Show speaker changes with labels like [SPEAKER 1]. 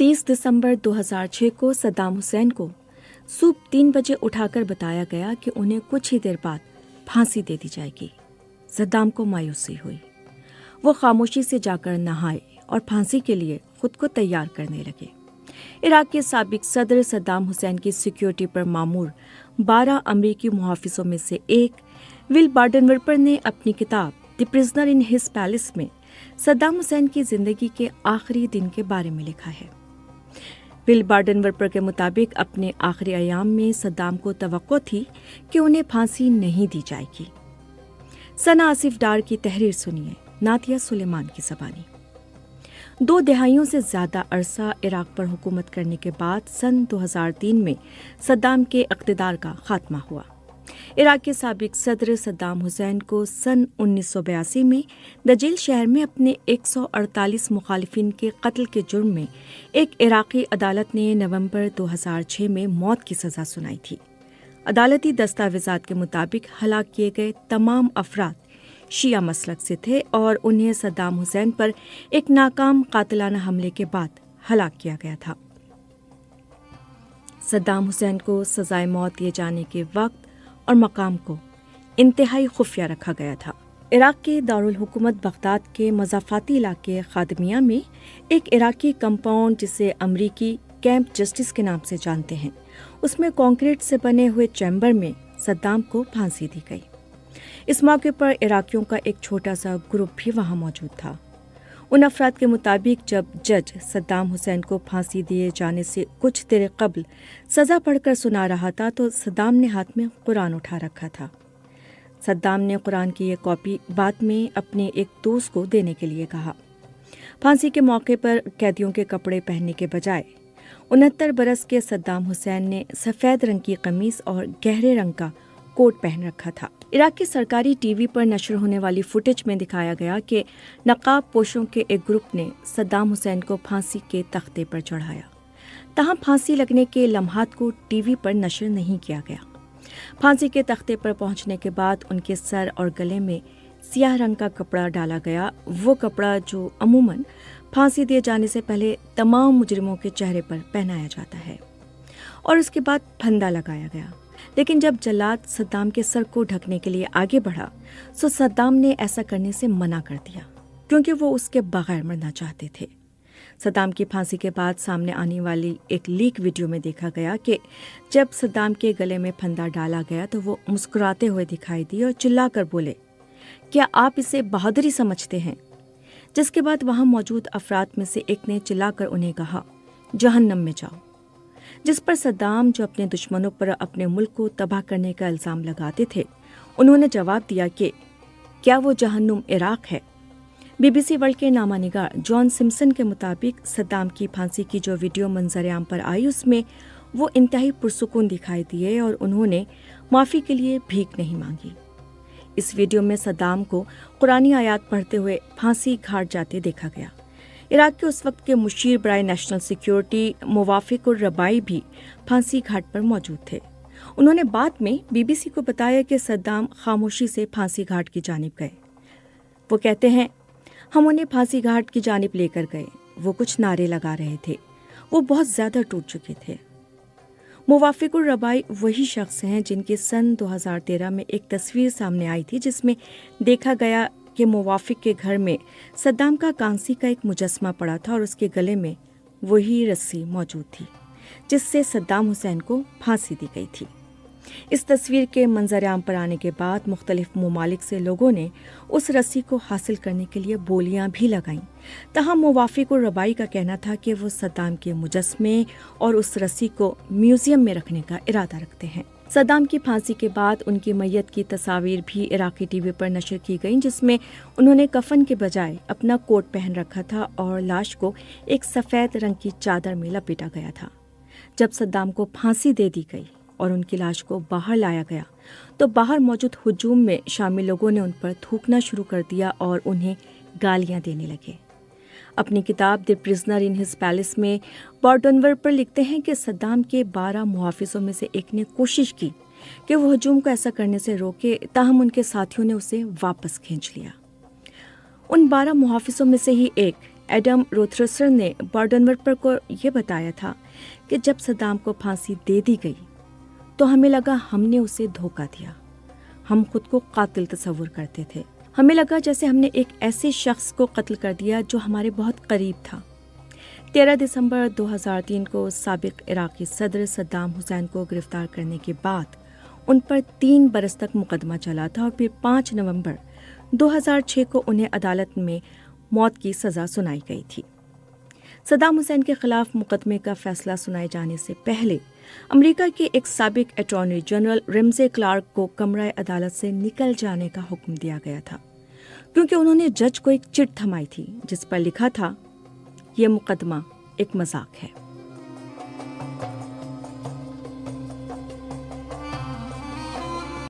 [SPEAKER 1] 30 दिसंबर 2006 को सद्दाम हुसैन को सुबह 3 बजे उठाकर बताया गया कि उन्हें कुछ ही देर बाद फांसी दे दी जाएगी। सद्दाम को मायूसी हुई। वो खामोशी से जाकर नहाए और फांसी के लिए खुद को तैयार करने लगे। इराक के साबिक सदर सद्दाम हुसैन की सिक्योरिटी पर मामूर 12 अमरीकी मुहाफिजों में से एक विल बार्डनवर्पर ने अपनी किताब the prisoner in his palace में सद्दाम हुसैन की जिंदगी के आखिरी दिन के बारे में लिखा है। विल बार्डनवर्पर के मुताबिक अपने आखिरी अयाम में सद्दाम को तवक्को थी कि उन्हें फांसी नहीं दी जाएगी। सना आसिफ डार की तहरीर सुनिए, नातिया सुलेमान की ज़बानी। 2 दहाइयों से ज़्यादा अरसा इराक पर हुकूमत करने के बाद सन 2003 में सद्दाम के इक़्तिदार का खात्मा हुआ। इराक के साबिक सदर सद्दाम हुसैन को सन 1982 में दजील शहर में अपने 148 मुखालिफिन के कत्ल के जुर्म में एक इराकी अदालत ने नवंबर 2006 में मौत की सज़ा सुनाई थी। अदालती दस्तावेज़ात के मुताबिक हलाक किए गए तमाम अफराद शिया मसलक से थे और उन्हें सद्दाम हुसैन पर एक नाकाम कातिलाना हमले के बाद हलाक किया गया था। सद्दाम हुसैन को सजाए मौत दिए जाने के वक्त और मकाम को इंतहाई खुफिया रखा गया था। इराक के दारुल हुकूमत बगदाद के मज़ाफ़ाती इलाके खादमिया में एक इराकी कंपाउंड जिसे अमरीकी कैंप जस्टिस के नाम से जानते हैं, उसमें कंक्रीट से बने हुए चैम्बर में सद्दाम को फांसी दी गई। इस मौके पर इराकियों का एक छोटा सा ग्रुप भी वहां मौजूद था। उन अफराद के मुताबिक जब जज सद्दाम हुसैन को फांसी दिए जाने से कुछ देर कबल सज़ा पढ़कर सुना रहा था तो सद्दाम ने हाथ में कुरान उठा रखा था। सद्दाम ने कुरान की ये कॉपी बाद में अपने एक दोस्त को देने के लिए कहा। फांसी के मौके पर कैदियों के कपड़े पहनने के बजाय 69 बरस के सद्दाम हुसैन ने सफ़ेद रंग की कमीज और गहरे रंग का कोट पहन रखा था। इराक की सरकारी टीवी पर नशर होने वाली फुटेज में दिखाया गया कि नकाब पोशों के एक ग्रुप ने सद्दाम हुसैन को फांसी के तख्ते पर चढ़ाया। तहां फांसी लगने के लम्हात को टीवी पर नशर नहीं किया गया। फांसी के तख्ते पर पहुंचने के बाद उनके सर और गले में सियाह रंग का कपड़ा डाला गया, वो कपड़ा जो अमूमन फांसी दिए जाने से पहले तमाम मुजरिमों के चेहरे पर पहनाया जाता है, और उसके बाद फंदा लगाया गया। लेकिन जब जल्लाद सद्दाम के सर को ढकने के लिए आगे बढ़ा तो सद्दाम ने ऐसा करने से मना कर दिया क्योंकि वो उसके बगैर मरना चाहते थे। सद्दाम की फांसी के बाद सामने आने वाली एक लीक वीडियो में देखा गया कि जब सद्दाम के गले में फंदा डाला गया तो वो मुस्कुराते हुए दिखाई दिए और चिल्लाकर बोले, क्या आप इसे बहादुरी समझते हैं? जिसके बाद वहां मौजूद अफराद में से एक ने चिल्लाकर उन्हें कहा, जहन्नम में जाओ। जिस पर सद्दाम, जो अपने दुश्मनों पर अपने मुल्क को तबाह करने का इल्ज़ाम लगाते थे, उन्होंने जवाब दिया कि क्या वो जहन्नुम इराक है? BBC वर्ल्ड के नामानिगार जॉन सिम्पसन के मुताबिक सद्दाम की फांसी की जो वीडियो मंजर-ए-आम पर आई उसमें वो इंतहाई पुरसुकून दिखाई दिए और उन्होंने माफ़ी के लिए भीख नहीं मांगी। इस वीडियो में सद्दाम को कुरानी आयात पढ़ते हुए फांसी घाट जाते देखा गया। इराक के उस वक्त के मुशीर बराए नेशनल सिक्योरिटी मुवाफिकुर रबाई भी फांसी घाट पर मौजूद थे। उन्होंने बाद में BBC को बताया कि सद्दाम खामोशी से फांसी घाट की जानिब गए। वो कहते हैं, हम उन्हें फांसी घाट की जानिब लेकर गए। वो कुछ नारे लगा रहे थे। वो बहुत ज़्यादा टूट चुके थे। मुवाफिकुर रबाई वही शख्स हैं जिनकी सन 2013 में एक तस्वीर सामने आई थी जिसमें देखा गया कि मुवाफिक के घर में सद्दाम का कांसी का एक मुजस्मा पड़ा था और उसके गले में वही रस्सी मौजूद थी जिससे सद्दाम हुसैन को फांसी दी गई थी। इस तस्वीर के मंजर-आम पर आने के बाद मुख्तलिफ ममालिक से लोगों ने उस रस्सी को हासिल करने के लिए बोलियां भी लगाईं। तहम मुवाफिकुर रबाई का कहना था कि वो सद्दाम के मुजस्मे और उस रस्सी को म्यूजियम में रखने का इरादा रखते हैं। सद्दाम की फांसी के बाद उनकी मैयत की तस्वीर भी इराकी टीवी पर नशर की गई जिसमें उन्होंने कफन के बजाय अपना कोट पहन रखा था और लाश को एक सफ़ेद रंग की चादर में लपेटा गया था। जब सद्दाम को फांसी दे दी गई और उनकी लाश को बाहर लाया गया तो बाहर मौजूद हुजूम में शामिल लोगों ने उन पर थूकना शुरू कर दिया और उन्हें गालियां देने लगे। अपनी किताब the prisoner in his palace में बार्डनवर्पर लिखते हैं कि सद्दाम के 12 मुहाफिजों में से एक ने कोशिश की कि वो हुजूम को ऐसा करने से रोके, ताहम उनके साथियों ने उसे वापस खींच लिया। उन 12 मुहाफिजों में से ही एक ایڈم روتھرسر نے بارڈنورپر کو یہ بتایا تھا کہ جب صدام کو پھانسی دے دی گئی تو ہمیں لگا ہم نے اسے دھوکہ دیا. ہم خود کو قاتل تصور کرتے تھے. ہمیں لگا جیسے ہم نے ایک ایسے شخص کو قتل کر دیا جو ہمارے بہت قریب تھا. 13 دسمبر 2003 کو سابق عراقی صدر صدام حسین کو گرفتار کرنے کے بعد ان پر 3 برس تک مقدمہ چلا تھا اور پھر 5 نومبر 2006 کو انہیں عدالت میں موت کی سزا سنائی گئی تھی. صدام حسین کے خلاف مقدمے کا فیصلہ سنائے جانے سے پہلے امریکہ کے ایک سابق اٹارنی جنرل ریمزے کلارک کو کمرہ عدالت سے نکل جانے کا حکم دیا گیا تھا کیونکہ انہوں نے جج کو ایک چٹ تھمائی تھی جس پر لکھا تھا یہ مقدمہ ایک مذاق ہے.